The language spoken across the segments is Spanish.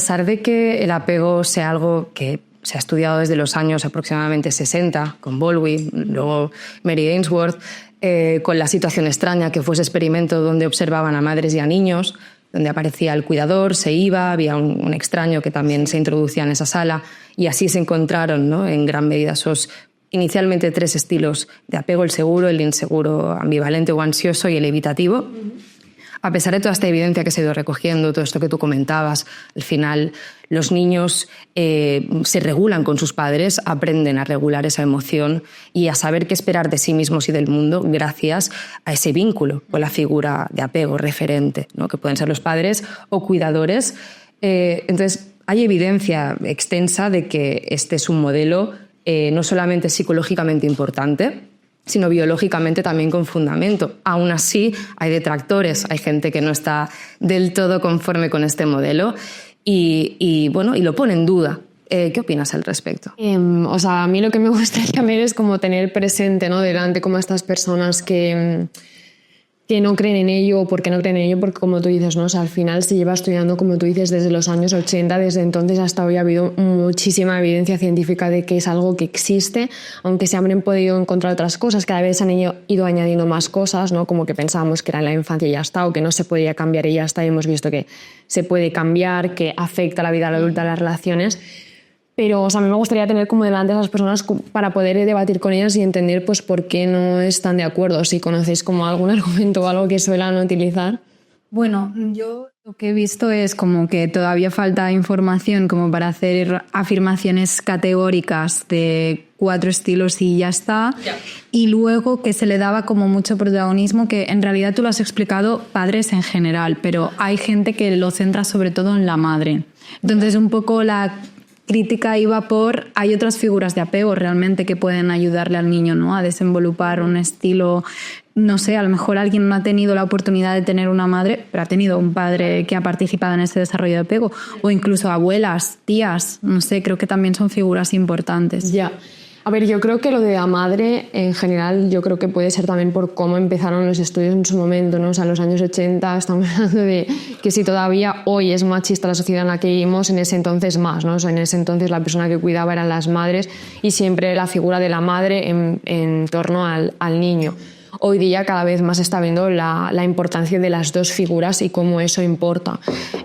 pesar de que el apego sea algo que se ha estudiado desde los años aproximadamente 60, con Bowlby, luego Mary Ainsworth, con La situación extraña, que fue ese experimento donde observaban a madres y a niños, donde aparecía el cuidador, se iba, había un extraño que también se introducía en esa sala, y así se encontraron, ¿no?, en gran medida esos inicialmente 3 estilos de apego: el seguro, el inseguro, ambivalente o ansioso, y el evitativo. A pesar de toda esta evidencia que se ha ido recogiendo, todo esto que tú comentabas, al final los niños se regulan con sus padres, aprenden a regular esa emoción y a saber qué esperar de sí mismos y del mundo gracias a ese vínculo con la figura de apego referente, ¿no?, que pueden ser los padres o cuidadores. Entonces, hay evidencia extensa de que este es un modelo no solamente psicológicamente importante, sino biológicamente también con fundamento. Aún así, hay detractores, hay gente que no está del todo conforme con este modelo y lo pone en duda. ¿Qué opinas al respecto? A mí lo que me gustaría ver es como tener presente, ¿no?, delante como a estas personas que no creen en ello, o por qué no creen en ello, porque como tú dices, ¿no?, al final se lleva estudiando, como tú dices, desde los años 80, desde entonces hasta hoy ha habido muchísima evidencia científica de que es algo que existe, aunque se habrán podido encontrar otras cosas, cada vez se han ido añadiendo más cosas, ¿no?, como que pensábamos que era en la infancia y ya está, o que no se podía cambiar y ya está, y hemos visto que se puede cambiar, que afecta a la vida adulta, a las relaciones. Pero a mí me gustaría tener como delante a esas personas para poder debatir con ellas y entender pues por qué no están de acuerdo, si conocéis como algún argumento o algo que suelan utilizar. Bueno, yo lo que he visto es como que todavía falta información como para hacer afirmaciones categóricas de 4 estilos y ya está. Yeah. Y luego que se le daba como mucho protagonismo, que en realidad tú lo has explicado, padres en general, pero hay gente que lo centra sobre todo en la madre. Entonces un poco la crítica iba por, hay otras figuras de apego realmente que pueden ayudarle al niño, ¿no?, a desenvolupar un estilo, no sé, a lo mejor alguien no ha tenido la oportunidad de tener una madre, pero ha tenido un padre que ha participado en ese desarrollo de apego, o incluso abuelas, tías, no sé, creo que también son figuras importantes. Ya. A ver, yo creo que lo de la madre, en general, yo creo que puede ser también por cómo empezaron los estudios en su momento, ¿no? O sea, en los años 80 estamos hablando de que si todavía hoy es machista la sociedad en la que vivimos, en ese entonces más, ¿no? O sea, en ese entonces la persona que cuidaba eran las madres y siempre la figura de la madre en torno al niño. Hoy día cada vez más se está viendo la importancia de las dos figuras y cómo eso importa.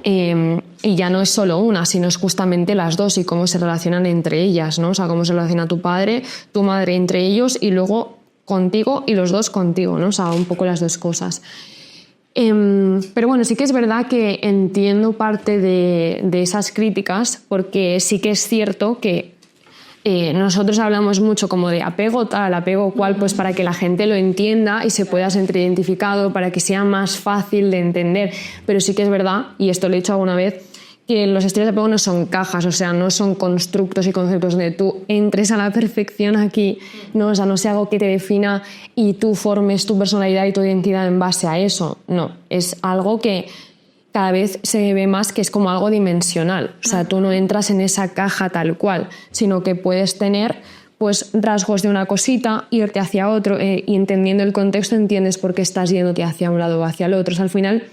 Y ya no es solo una, sino es justamente las dos y cómo se relacionan entre ellas, ¿no? O sea, cómo se relaciona tu padre, tu madre entre ellos y luego contigo y los dos contigo, ¿no? O sea, un poco las dos cosas. Pero bueno, sí que es verdad que entiendo parte de esas críticas, porque sí que es cierto que nosotros hablamos mucho como de apego tal, apego cual, pues para que la gente lo entienda y se pueda sentir identificado, para que sea más fácil de entender. Pero sí que es verdad, y esto lo he dicho alguna vez, que los estilos de apego no son cajas, o sea, no son constructos y conceptos donde tú entres a la perfección aquí, ¿no? O sea, no sea algo que te defina y tú formes tu personalidad y tu identidad en base a eso. No, es algo que cada vez se ve más que es como algo dimensional. O sea, tú no entras en esa caja tal cual, sino que puedes tener pues rasgos de una cosita, irte hacia otro y entendiendo el contexto entiendes por qué estás yéndote hacia un lado o hacia el otro. O sea, al final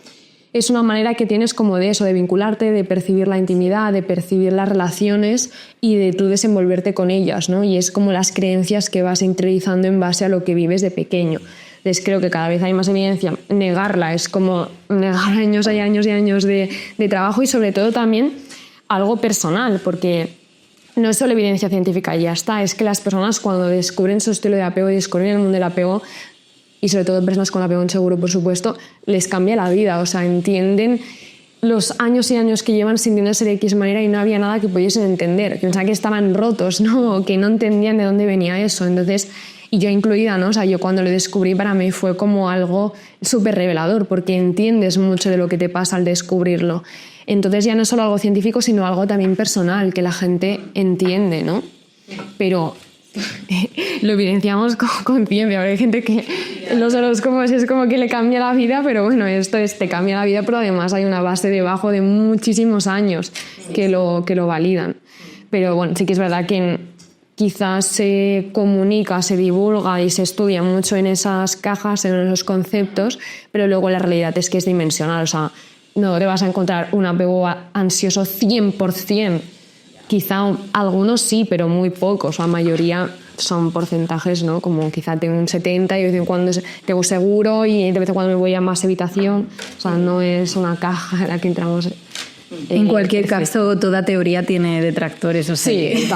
es una manera que tienes como de eso, de vincularte, de percibir la intimidad, de percibir las relaciones y de tú desenvolverte con ellas, ¿no? Y es como las creencias que vas interiorizando en base a lo que vives de pequeño. Entonces creo que cada vez hay más evidencia. Negarla es como negar años y años y años de trabajo y sobre todo también algo personal, porque no es solo evidencia científica y ya está, es que las personas cuando descubren su estilo de apego y descubren el mundo del apego, y sobre todo personas con apego inseguro, por supuesto, les cambia la vida, o sea, entienden los años y años que llevan sintiéndose de X manera y no había nada que pudiesen entender, que pensaban que estaban rotos, ¿no? O que no entendían de dónde venía eso, entonces, y yo incluida, ¿no? O sea, yo cuando lo descubrí para mí fue como algo súper revelador, porque entiendes mucho de lo que te pasa al descubrirlo. Entonces ya no es solo algo científico, sino algo también personal, que la gente entiende, ¿no? Pero lo evidenciamos con ciencia. Hay gente que los horóscopos es como que le cambia la vida, pero bueno, esto te cambia la vida, pero además hay una base debajo de muchísimos años que lo validan. Pero bueno, sí que es verdad que quizás se comunica, se divulga y se estudia mucho en esas cajas, en esos conceptos, pero luego la realidad es que es dimensional. O sea, no te vas a encontrar un apego ansioso 100%. Quizá algunos sí, pero muy pocos. La mayoría son porcentajes, ¿no? Como quizá tengo un 70 y de vez en cuando tengo seguro y de vez en cuando me voy a más evitación. O sea, no es una caja en la que entramos. En cualquier caso, toda teoría tiene detractores, o sea, sí,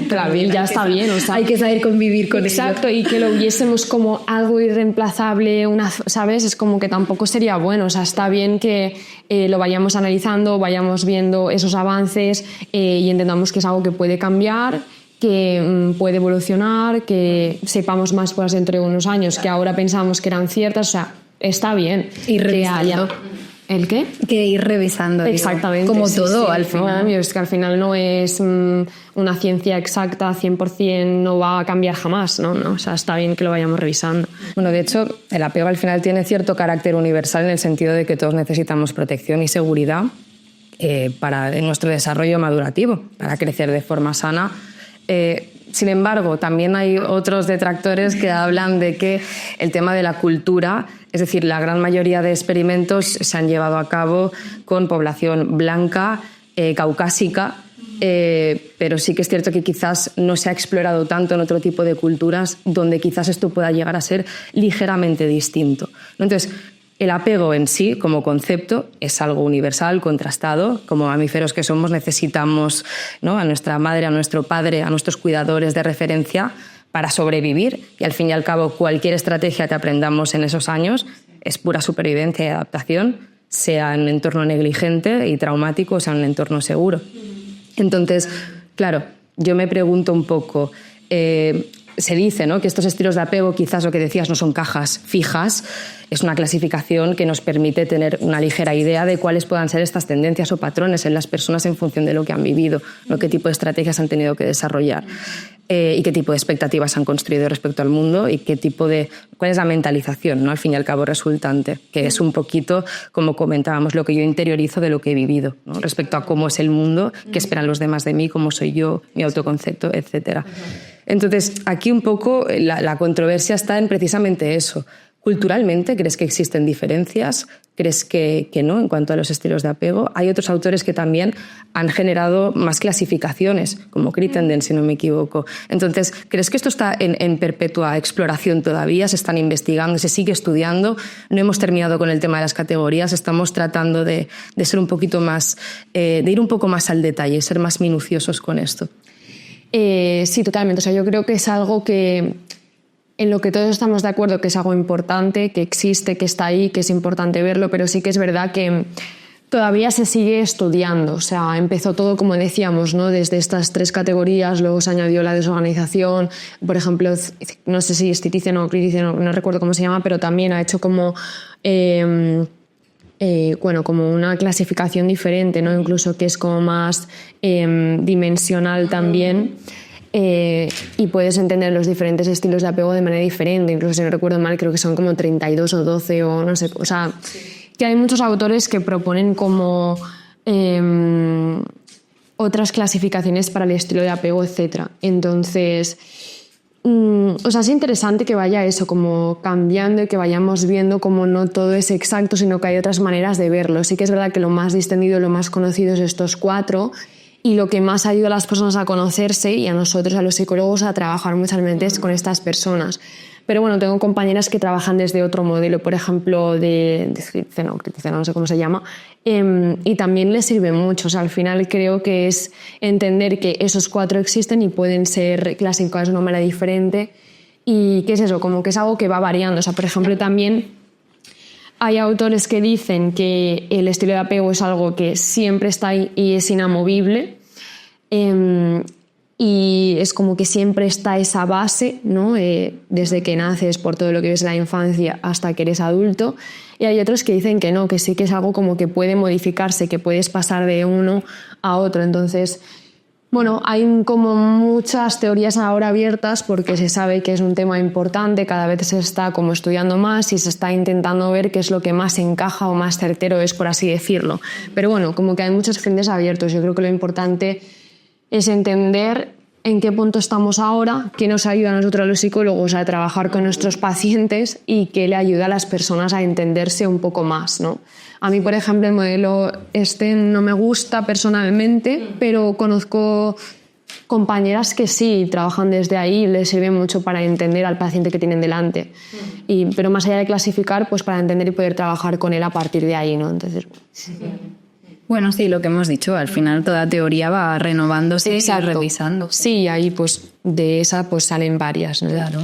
también ya está bien, o sea, hay que saber convivir con exacto, ello. Y que lo viésemos como algo irreemplazable, ¿sabes? Es como que tampoco sería bueno, o sea, está bien que lo vayamos analizando, vayamos viendo esos avances y entendamos que es algo que puede cambiar, que puede evolucionar, que sepamos más cosas dentro de unos años que ahora pensamos que eran ciertas, o sea, está bien. Y revisando. ¿El qué? Que ir revisando. Exactamente. Como sí, todo, sí. al final. Bueno, es que al final no es una ciencia exacta, 100%, no va a cambiar jamás, ¿no? O sea, está bien que lo vayamos revisando. Bueno, de hecho, el apego al final tiene cierto carácter universal en el sentido de que todos necesitamos protección y seguridad para nuestro desarrollo madurativo, para crecer de forma sana. Sin embargo, también hay otros detractores que hablan de que el tema de la cultura, es decir, la gran mayoría de experimentos se han llevado a cabo con población blanca, caucásica, pero sí que es cierto que quizás no se ha explorado tanto en otro tipo de culturas donde quizás esto pueda llegar a ser ligeramente distinto, ¿no? Entonces, el apego en sí, como concepto, es algo universal, contrastado. Como mamíferos que somos, necesitamos, ¿no?, a nuestra madre, a nuestro padre, a nuestros cuidadores de referencia para sobrevivir. Y al fin y al cabo, cualquier estrategia que aprendamos en esos años es pura supervivencia y adaptación, sea en un entorno negligente y traumático, o sea en un entorno seguro. Entonces, claro, yo me pregunto un poco... se dice, ¿no?, que estos estilos de apego, quizás lo que decías, no son cajas fijas, es una clasificación que nos permite tener una ligera idea de cuáles puedan ser estas tendencias o patrones en las personas en función de lo que han vivido, ¿no?, qué tipo de estrategias han tenido que desarrollar y qué tipo de expectativas han construido respecto al mundo y cuál es la mentalización, ¿no?, al fin y al cabo resultante, que es un poquito, como comentábamos, lo que yo interiorizo de lo que he vivido, ¿no?, respecto a cómo es el mundo, qué esperan los demás de mí, cómo soy yo, mi autoconcepto, etc. Entonces, aquí un poco la controversia está en precisamente eso. Culturalmente, ¿crees que existen diferencias? ¿Crees que no en cuanto a los estilos de apego? Hay otros autores que también han generado más clasificaciones, como Crittenden, si no me equivoco. Entonces, ¿crees que esto está en perpetua exploración todavía? ¿Se están investigando? ¿Se sigue estudiando? No hemos terminado con el tema de las categorías. Estamos tratando de ser un poquito más, de ir un poco más al detalle, ser más minuciosos con esto. Sí, totalmente. O sea, yo creo que es algo que en lo que todos estamos de acuerdo, que es algo importante, que existe, que está ahí, que es importante verlo, pero sí que es verdad que todavía se sigue estudiando. O sea, empezó todo, como decíamos, ¿no?, desde estas 3 categorías, luego se añadió la desorganización, por ejemplo, no sé si es Citizen o Critizen, no recuerdo cómo se llama, pero también ha hecho como... como una clasificación diferente, ¿no?, incluso que es como más dimensional también, y puedes entender los diferentes estilos de apego de manera diferente. Incluso, si no recuerdo mal, creo que son como 32 o 12 o no sé, o sea, que hay muchos autores que proponen como otras clasificaciones para el estilo de apego, etc. Entonces, o sea, es interesante que vaya eso como cambiando y que vayamos viendo como no todo es exacto, sino que hay otras maneras de verlo. Sí que es verdad que lo más distendido, lo más conocido es estos 4, y lo que más ayuda a las personas a conocerse y a nosotros, a los psicólogos, a trabajar muchas veces con estas personas. Pero bueno, tengo compañeras que trabajan desde otro modelo, por ejemplo, de Critizen, no sé cómo se llama, y también les sirve mucho. O sea, al final creo que es entender que esos 4 existen y pueden ser clasificados de una manera diferente. Y ¿qué es eso? Como que es algo que va variando. O sea, por ejemplo, también hay autores que dicen que el estilo de apego es algo que siempre está ahí y es inamovible. Y es como que siempre está esa base, ¿no?, desde que naces, por todo lo que ves en la infancia hasta que eres adulto. Y hay otros que dicen que no, que sí que es algo como que puede modificarse, que puedes pasar de uno a otro. Entonces, bueno, hay como muchas teorías ahora abiertas porque se sabe que es un tema importante, cada vez se está como estudiando más y se está intentando ver qué es lo que más encaja o más certero es, por así decirlo. Pero bueno, como que hay muchos frentes abiertos. Yo creo que lo importante es entender en qué punto estamos ahora, qué nos ayuda a nosotros los psicólogos a trabajar con nuestros pacientes y qué le ayuda a las personas a entenderse un poco más, ¿no? A mí, por ejemplo, el modelo no me gusta personalmente, pero conozco compañeras que sí trabajan desde ahí y les sirve mucho para entender al paciente que tienen delante. Pero más allá de clasificar, pues para entender y poder trabajar con él a partir de ahí, ¿no? Entonces, bueno, sí, lo que hemos dicho, al final toda teoría va renovándose y exacto. revisando. Sí, ahí pues de esa pues salen varias, ¿no? Claro.